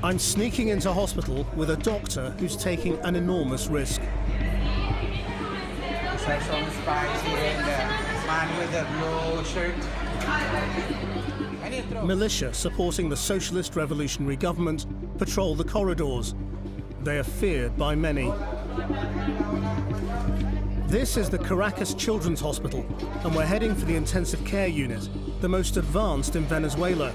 I'm sneaking into hospital with a doctor who's taking an enormous risk. It's like some spicy and the man with the blue shirt. Militia supporting the socialist revolutionary government patrol the corridors. They are feared by many. This is the Caracas Children's Hospital, and we're heading for the intensive care unit, the most advanced in Venezuela.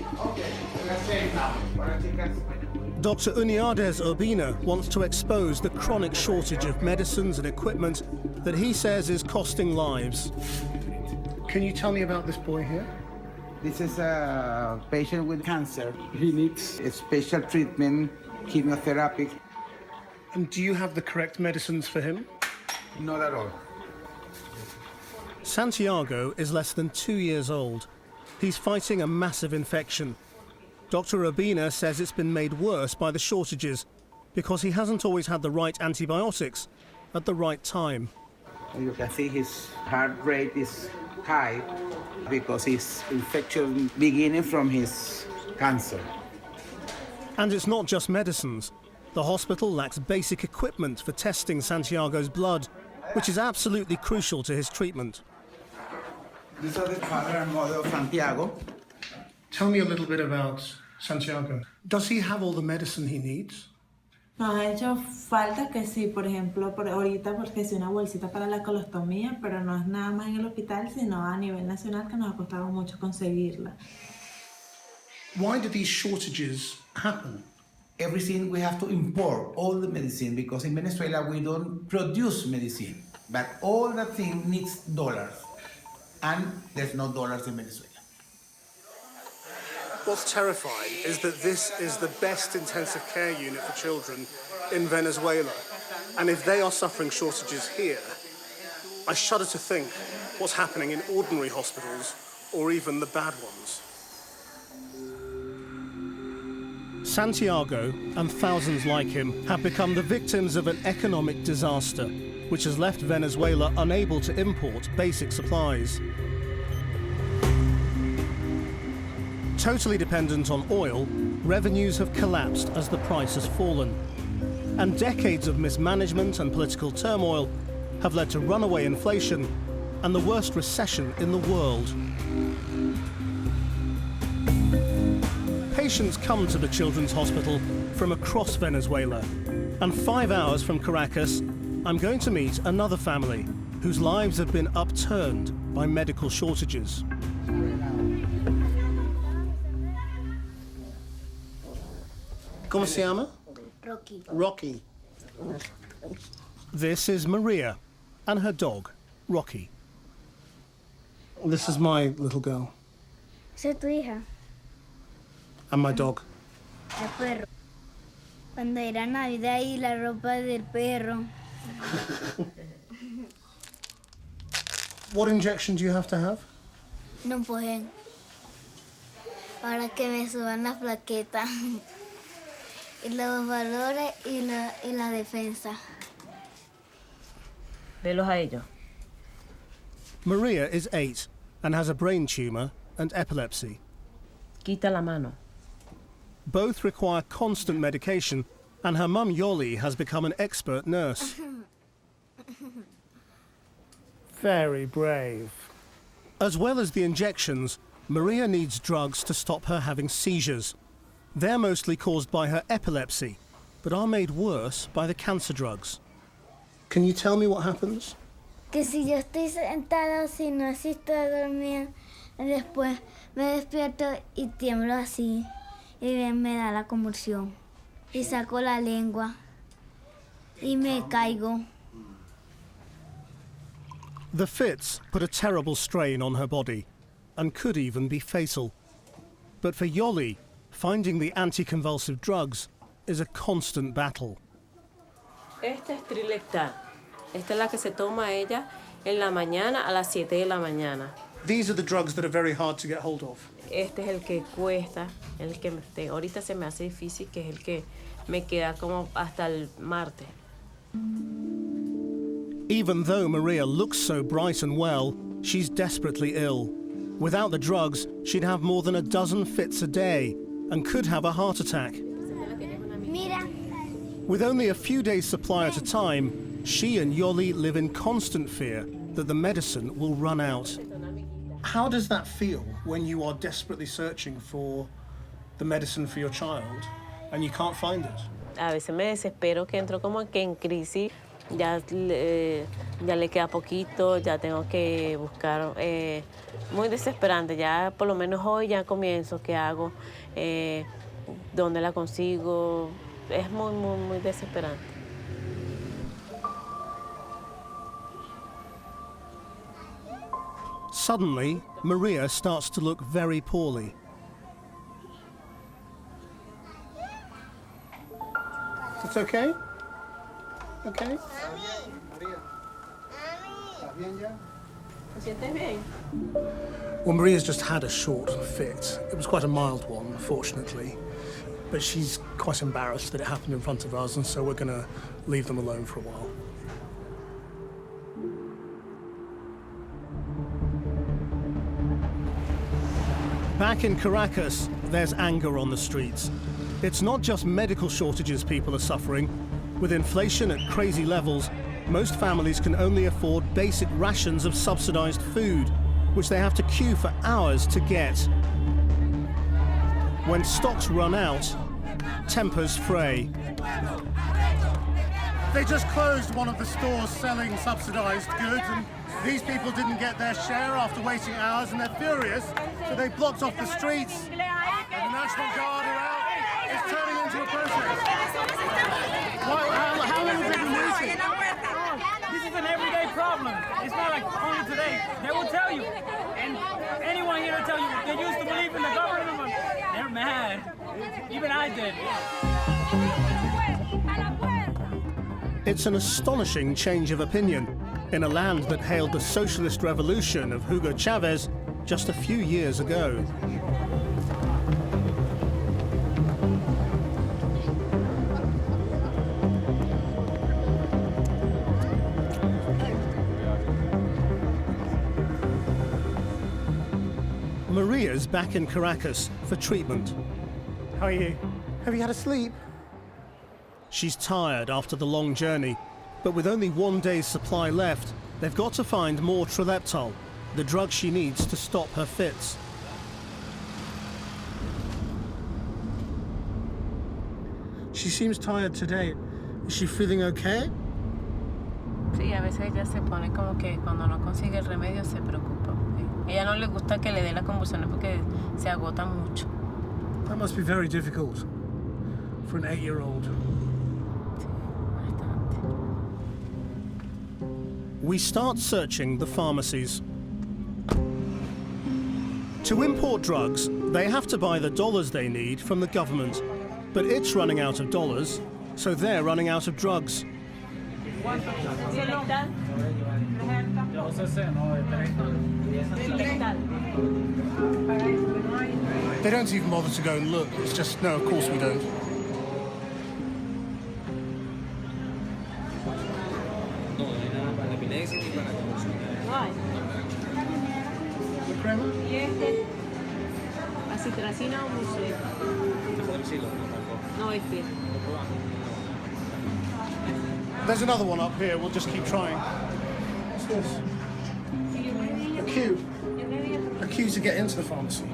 Dr. Unreported Urbina wants to expose the chronic shortage of medicines and equipment that he says is costing lives. Can you tell me about this boy here? This is a patient with cancer. He needs a special treatment, chemotherapy. And do you have the correct medicines for him? Not at all. Santiago is less than 2 years old. He's fighting a massive infection. Dr. Urbina says it's been made worse by the shortages because he hasn't always had the right antibiotics at the right time. You can see his heart rate is high because his infection beginning from his cancer. And it's not just medicines. The hospital lacks basic equipment for testing Santiago's blood, which is absolutely crucial to his treatment. These are the father and mother of Santiago. Tell me a little bit about Santiago. Does he have all the medicine he needs? Nos ha hecho falta que sí, por ejemplo, ahorita porque es una bolsita para la colostomía, pero no es nada más en el hospital, sino a nivel nacional que nos ha costado mucho conseguirla. Why do these shortages happen? Everything we have to import, all the medicine, because in Venezuela we don't produce medicine, but all the thing needs dollars, and there's no dollars in Venezuela. What's terrifying is that this is the best intensive care unit for children in Venezuela. And if they are suffering shortages here, I shudder to think what's happening in ordinary hospitals or even the bad ones. Santiago and thousands like him have become the victims of an economic disaster, which has left Venezuela unable to import basic supplies. Totally dependent on oil, revenues have collapsed as the price has fallen. And decades of mismanagement and political turmoil have led to runaway inflation and the worst recession in the world. Patients come to the Children's Hospital from across Venezuela. And 5 hours from Caracas, I'm going to meet another family whose lives have been upturned by medical shortages. ¿Cómo se llama? Rocky. Rocky. This is Maria and her dog, Rocky. This is my little girl. Esa es tu hija. And my dog. El perro. Cuando era Navidad y la ropa del perro. What injection do you have to have? No pueden. Para que me suban las plaquetas. Y los valores y la defensa. Velos a ellos. Maria is 8 and has a brain tumour and epilepsy. Quita la mano. Both require constant medication, and her mum Yoli has become an expert nurse. Very brave. As well as the injections, Maria needs drugs to stop her having seizures. They're mostly caused by her epilepsy, but are made worse by the cancer drugs. Can you tell me what happens? Que si yo estoy sentada, si no así estoy dormida, después me despierto y tiemblo así. Y me da la convulsión. Y saco la lengua. Y me caigo. The fits put a terrible strain on her body and could even be fatal. But for Yoli, finding the anticonvulsive drugs is a constant battle. Esta es Trilectal. Esta es la que se toma ella en la mañana a las 7 de la mañana. These are the drugs that are very hard to get hold of. Este es el que cuesta, el que ahorita se me hace difícil, que es el que me queda como hasta el martes. Even though Maria looks so bright and well, she's desperately ill. Without the drugs, she'd have more than a dozen fits a day and could have a heart attack. Mira. With only a few days' supply at a time, she and Yoli live in constant fear that the medicine will run out. How does that feel when you are desperately searching for the medicine for your child and you can't find it? A veces me desespero que entro como que en crisis, ya le queda poquito, ya tengo que buscar, muy desesperante, ya por lo menos hoy ya comienzo, ¿qué hago? ¿Dónde la consigo? Es muy, muy, muy desesperante. Suddenly, Maria starts to look very poorly. It's okay? Okay? Well, Maria's just had a short fit. It was quite a mild one, fortunately. But she's quite embarrassed that it happened in front of us, and so we're going to leave them alone for a while. Back in Caracas, there's anger on the streets. It's not just medical shortages people are suffering. With inflation at crazy levels, most families can only afford basic rations of subsidized food, which they have to queue for hours to get. When stocks run out, tempers fray. They just closed one of the stores selling subsidized goods, and these people didn't get their share after waiting hours, and they're furious, so they blocked off the streets. And the National Guard are out. It's turning into a protest. How long have they been waiting? This is an everyday problem. It's not like only today. They will tell you. And anyone here will tell you, they used to believe in the government. They're mad. Even I did. It's an astonishing change of opinion in a land that hailed the socialist revolution of Hugo Chavez just a few years ago. Maria's back in Caracas for treatment. How are you? Have you had a sleep? She's tired after the long journey, but with only one day's supply left, they've got to find more trileptal, the drug she needs to stop her fits. She seems tired today. Is she feeling okay? Sí, a veces ella se pone como que cuando no consigue el remedio se preocupa. Ella no le gusta que le dé las convulsiones porque se agota mucho. That must be very difficult for an 8-year-old. We start searching the pharmacies. To import drugs, they have to buy the dollars they need from the government. But it's running out of dollars, so they're running out of drugs. They don't even bother to go and look. It's just, no, of course we don't. The crema? There's another one up here. We'll just keep trying. What's this? A queue. A queue to get into the pharmacy.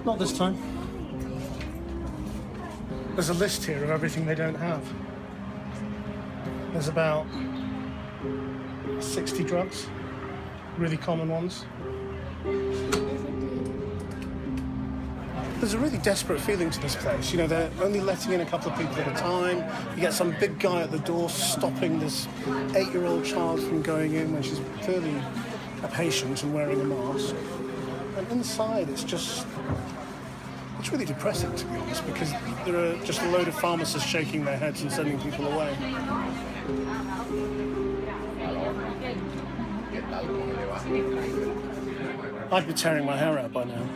Not this time. There's a list here of everything they don't have. There's about 60 drugs, really common ones. There's a really desperate feeling to this place. You know, they're only letting in a couple of people at a time. You get some big guy at the door stopping this 8-year-old child from going in when she's clearly a patient and wearing a mask. And inside, it's really depressing, to be honest, because there are just a load of pharmacists shaking their heads and sending people away. I'd be tearing my hair out by now.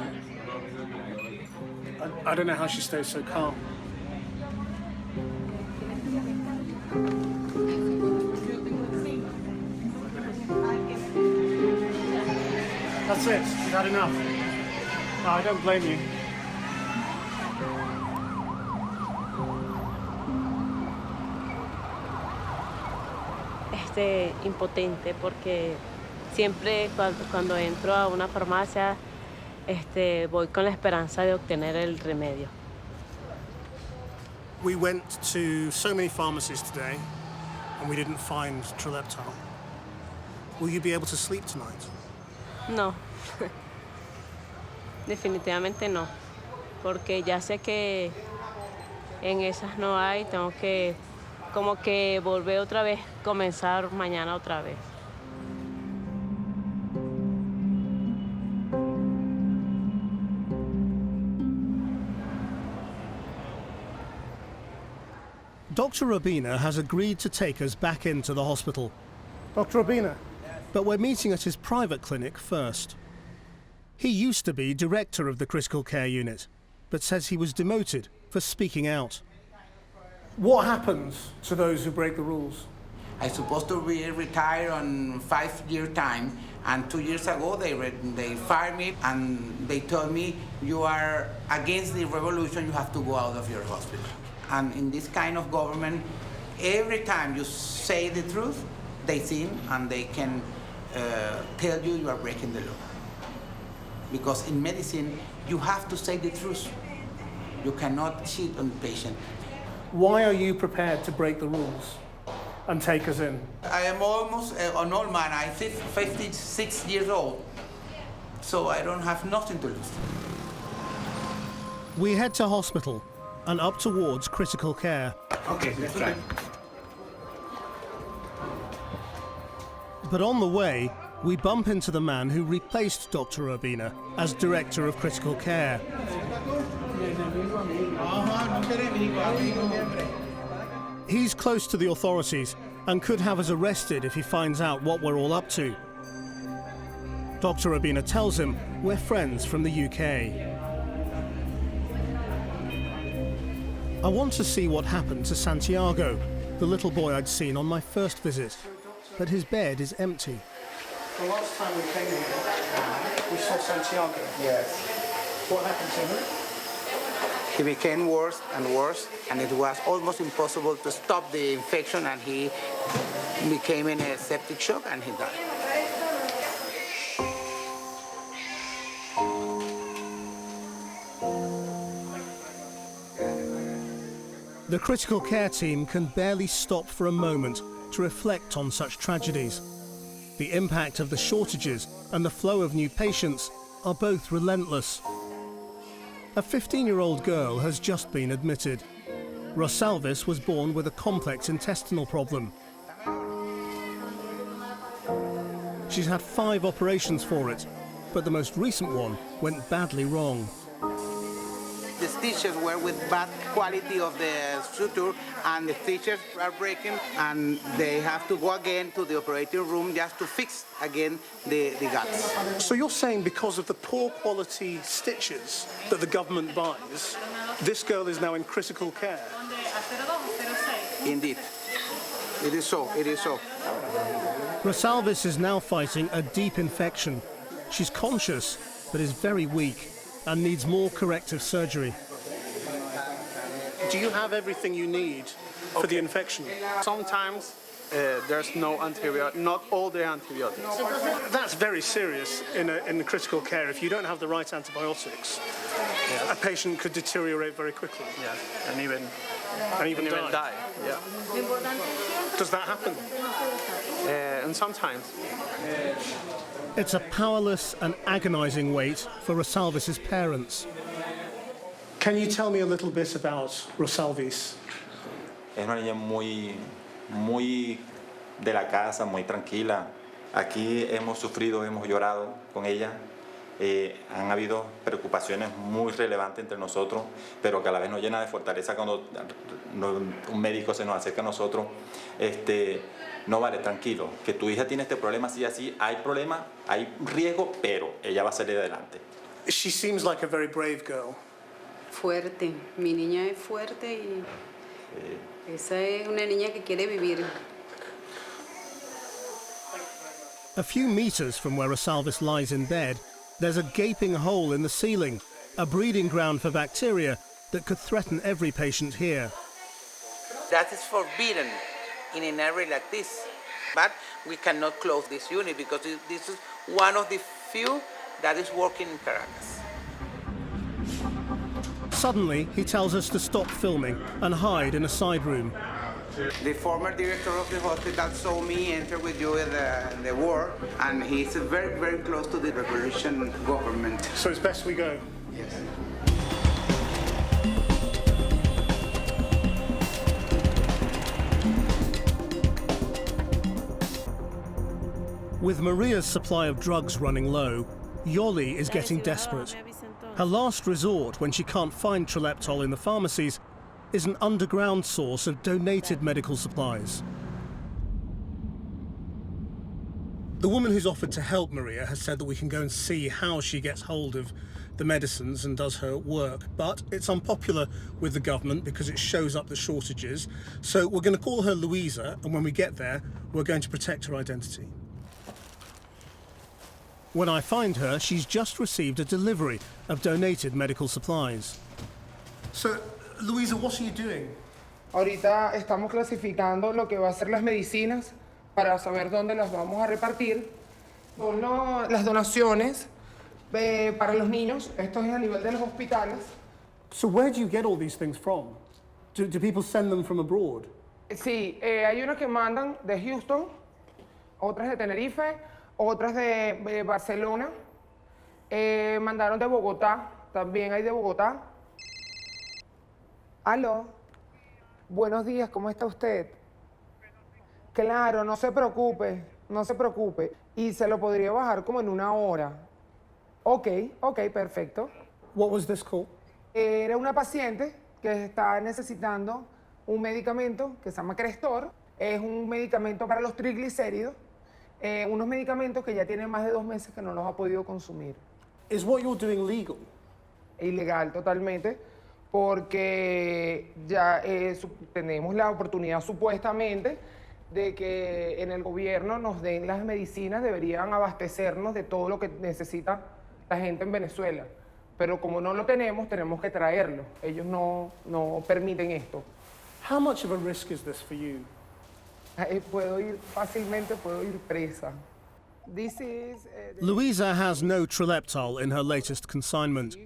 I don't know how she stays so calm. That's it. You've had enough. No, I don't blame you. Impotente porque siempre cuando entro a una farmacia voy con la esperanza de obtener el remedio. We went to so many pharmacies today and we didn't find Trileptal. Will you be able to sleep tonight? No, definitivamente no, porque ya sé que en esas no hay, tengo que como que volver otra vez, comenzar mañana otra vez. Dr. Robina has agreed to take us back into the hospital. Dr. Robina? But we're meeting at his private clinic first. He used to be director of the critical care unit, but says he was demoted for speaking out. What happens to those who break the rules? I'm supposed to be retired on 5-year time, and 2 years ago they fired me and they told me, you are against the revolution, you have to go out of your hospital. And in this kind of government, every time you say the truth, they think and they can tell you you are breaking the law. Because in medicine, you have to say the truth. You cannot cheat on the patient. Why are you prepared to break the rules and take us in? I am almost an old man. I'm 56 years old, so I don't have nothing to lose. We head to hospital and up towards critical care. Okay, let's try. But on the way, we bump into the man who replaced Dr. Robina as director of critical care. He's close to the authorities and could have us arrested if he finds out what we're all up to. Dr. Robina tells him we're friends from the UK. I want to see what happened to Santiago, the little boy I'd seen on my first visit, but his bed is empty. The last time we came here, we saw Santiago. Yes. What happened to him? He became worse and worse, and it was almost impossible to stop the infection, and he became in a septic shock and he died. The critical care team can barely stop for a moment to reflect on such tragedies. The impact of the shortages and the flow of new patients are both relentless. A 15-year-old girl has just been admitted. Rosalvis was born with a complex intestinal problem. She's had 5 operations for it, but the most recent one went badly wrong. The stitches were with bad quality of the suture, and the stitches are breaking, and they have to go again to the operating room just to fix again the guts. So you're saying because of the poor quality stitches that the government buys, this girl is now in critical care? Indeed. It is so, it is so. Rosalvis is now fighting a deep infection. She's conscious, but is very weak and needs more corrective surgery. Do you have everything you need for the infection? Sometimes there's no antibiotic, not all the antibiotics. That's very serious in critical care. If you don't have the right antibiotics, a patient could deteriorate very quickly. Yeah, and even die. Yeah. Does that happen? And sometimes. It's a powerless and agonizing wait for Rosalvis's parents. Can you tell me a little bit about Rosalvis? Es una niña muy de la casa, muy tranquila. Aquí hemos sufrido, hemos llorado con ella. Han habido preocupaciones muy relevantes entre nosotros, pero que a la vez nos llena de fortaleza cuando un médico se nos acerca a nosotros. No vale, tranquilo, que tu hija tiene este problema, así, hay problema, hay riesgo, pero ella va a salir adelante. She seems like a very brave girl. Fuerte, mi niña es fuerte y esa es una niña que quiere vivir. A few meters from where Rosalvis lies in bed, there's a gaping hole in the ceiling, a breeding ground for bacteria that could threaten every patient here. That is forbidden in an area like this. But we cannot close this unit because this is one of the few that is working in Caracas. Suddenly, he tells us to stop filming and hide in a side room. The former director of the hospital saw me enter with you in the war, and he's very, very close to the revolution government. So it's best we go? Yes. With Maria's supply of drugs running low, Yoli is getting desperate. Her last resort, when she can't find Trileptol in the pharmacies, is an underground source of donated medical supplies. The woman who's offered to help Maria has said that we can go and see how she gets hold of the medicines and does her work, but it's unpopular with the government because it shows up the shortages. So we're going to call her Luisa, and when we get there, we're going to protect her identity. When I find her, she's just received a delivery of donated medical supplies. So, Luisa, what are you doing? Ahorita estamos clasificando lo que va a ser las medicinas para saber dónde las vamos a repartir. Son las donaciones para los niños. Esto es a nivel de los hospitales. So where do you get all these things from? Do people send them from abroad? Sí, hay unas que mandan de Houston, otras de Tenerife, otras de Barcelona. Mandaron de Bogotá, también hay de Bogotá. Aló, buenos días, ¿cómo está usted? Claro, no se preocupe, no se preocupe. Y se lo podría bajar como en una hora. Ok, perfecto. What was this call? Era una paciente que está necesitando un medicamento que se llama Crestor. Es un medicamento para los triglicéridos. Unos medicamentos que ya tienen más de 2 meses que no los ha podido consumir. Is what you're doing legal? Ilegal totalmente, porque ya tenemos la oportunidad supuestamente de que en el gobierno nos den las medicinas, deberían abastecernos de todo lo que necesita la gente en Venezuela. Pero como no lo tenemos, tenemos que traerlo. Ellos no permiten esto. How much of a risk is this for you? Fácilmente puedo ir presa. Luisa has no Trileptol in her latest consignment,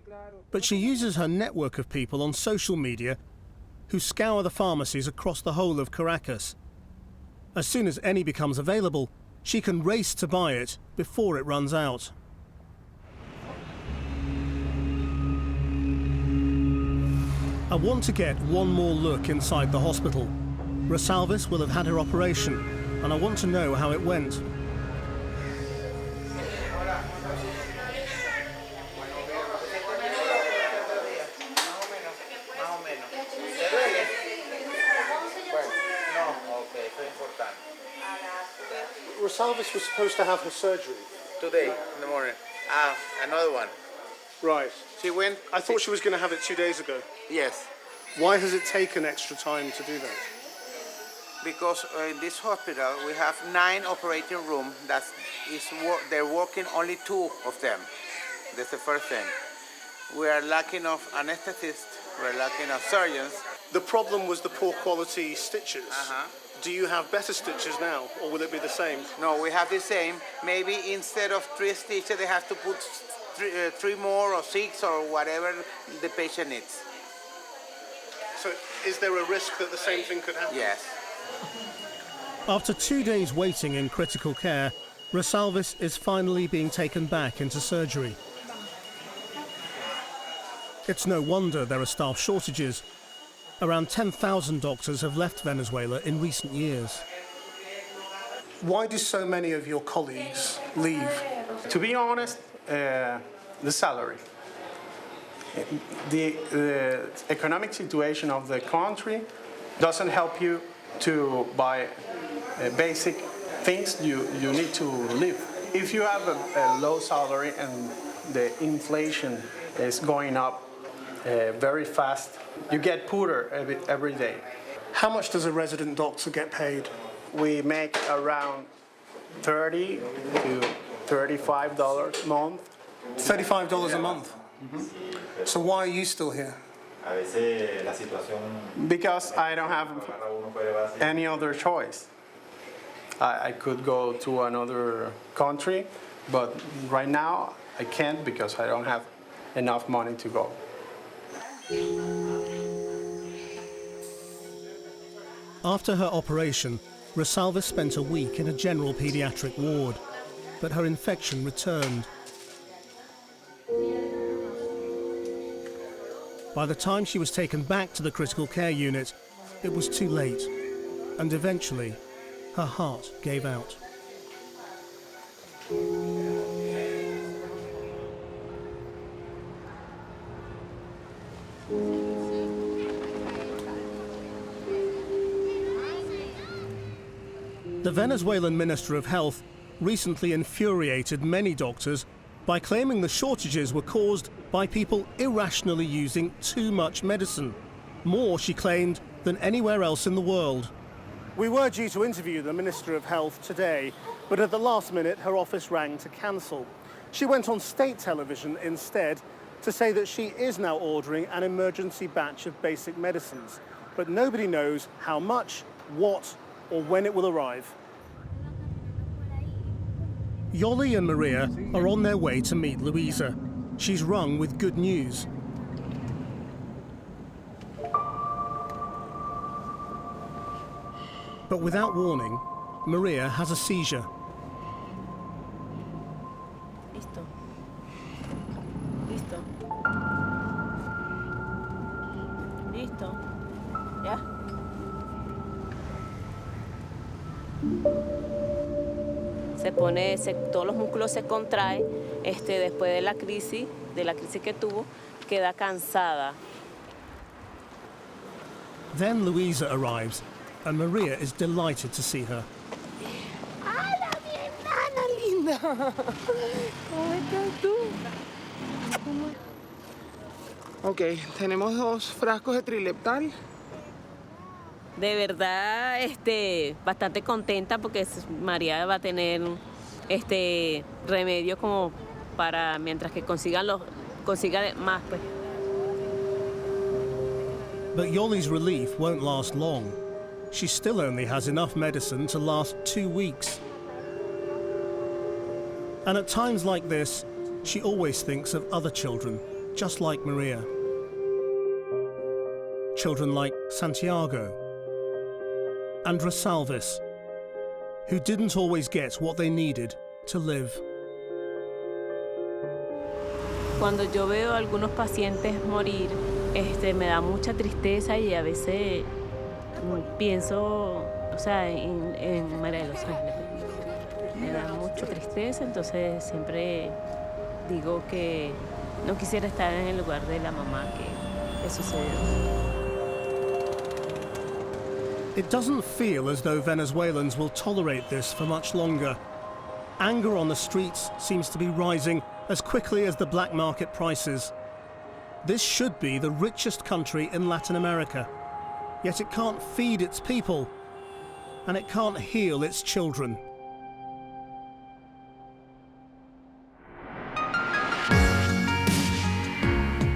but she uses her network of people on social media who scour the pharmacies across the whole of Caracas. As soon as any becomes available, she can race to buy it before it runs out. I want to get one more look inside the hospital. Rosalvis will have had her operation, and I want to know how it went. Rosalvis was supposed to have her surgery. Today, in the morning. Another one. Right. She went... I thought she was going to have it 2 days ago. Yes. Why has it taken extra time to do that? Because in this hospital we have 9 operating rooms. They're working only 2 of them. That's the first thing. We are lacking of anesthetists. We're lacking of surgeons. The problem was the poor quality stitches. Do you have better stitches now, or will it be the same? No, we have the same. Maybe instead of 3 stitches, they have to put 3 more or 6 or whatever the patient needs. So is there a risk that the same thing could happen? Yes. After 2 days waiting in critical care, Rosalvis is finally being taken back into surgery. It's no wonder there are staff shortages. Around 10,000 doctors have left Venezuela in recent years. Why do so many of your colleagues leave? To be honest, the salary. The economic situation of the country doesn't help you to buy basic things you need to live. If you have a low salary and the inflation is going up very fast, you get poorer every day. How much does a resident doctor get paid? We make around $30 to $35 a month. $35 a month? So why are you still here? A veces la situación Because I don't have any other choice. I could go to another country, but right now I can't because I don't have enough money to go. After her operation, Rosalva spent a week in a general pediatric ward, but her infection returned. By the time she was taken back to the critical care unit, it was too late, and eventually, her heart gave out. The Venezuelan Minister of Health recently infuriated many doctors by claiming the shortages were caused by people irrationally using too much medicine. More, she claimed, than anywhere else in the world. We were due to interview the Minister of Health today, but at the last minute her office rang to cancel. She went on state television instead to say that she is now ordering an emergency batch of basic medicines, but nobody knows how much, what, or when it will arrive. Yoli and Maria are on their way to meet Luisa. She's rung with good news. But without warning, Maria has a seizure. Listo. Listo. Listo. ¿Ya? Todos los músculos se contraen, después de la crisis que tuvo, queda cansada. Then Luisa arrives, and Maria is delighted to see her. ¡Hola, mi hermana linda! ¿Cómo estás tú? Ok, tenemos 2 frascos de trileptal. De verdad, bastante contenta porque María va a tener remedio como para mientras que consiga más, pues. But Yoli's relief won't last long. She still only has enough medicine to last 2 weeks. And at times like this, she always thinks of other children, just like Maria. Children like Santiago and Rosalvis, who didn't always get what they needed to live. Cuando yo veo a algunos pacientes morir, me da mucha tristeza y a veces pienso, en María de los Ángeles. Me da mucha tristeza, entonces siempre digo que no quisiera estar en el lugar de la mamá que sucedió. It doesn't feel as though Venezuelans will tolerate this for much longer. Anger on the streets seems to be rising as quickly as the black market prices. This should be the richest country in Latin America, yet it can't feed its people, and it can't heal its children.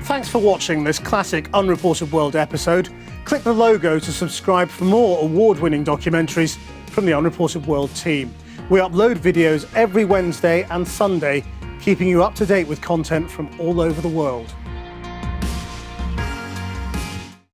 Thanks for watching this classic Unreported World episode. Click the logo to subscribe for more award-winning documentaries from the Unreported World team. We upload videos every Wednesday and Sunday, keeping you up to date with content from all over the world.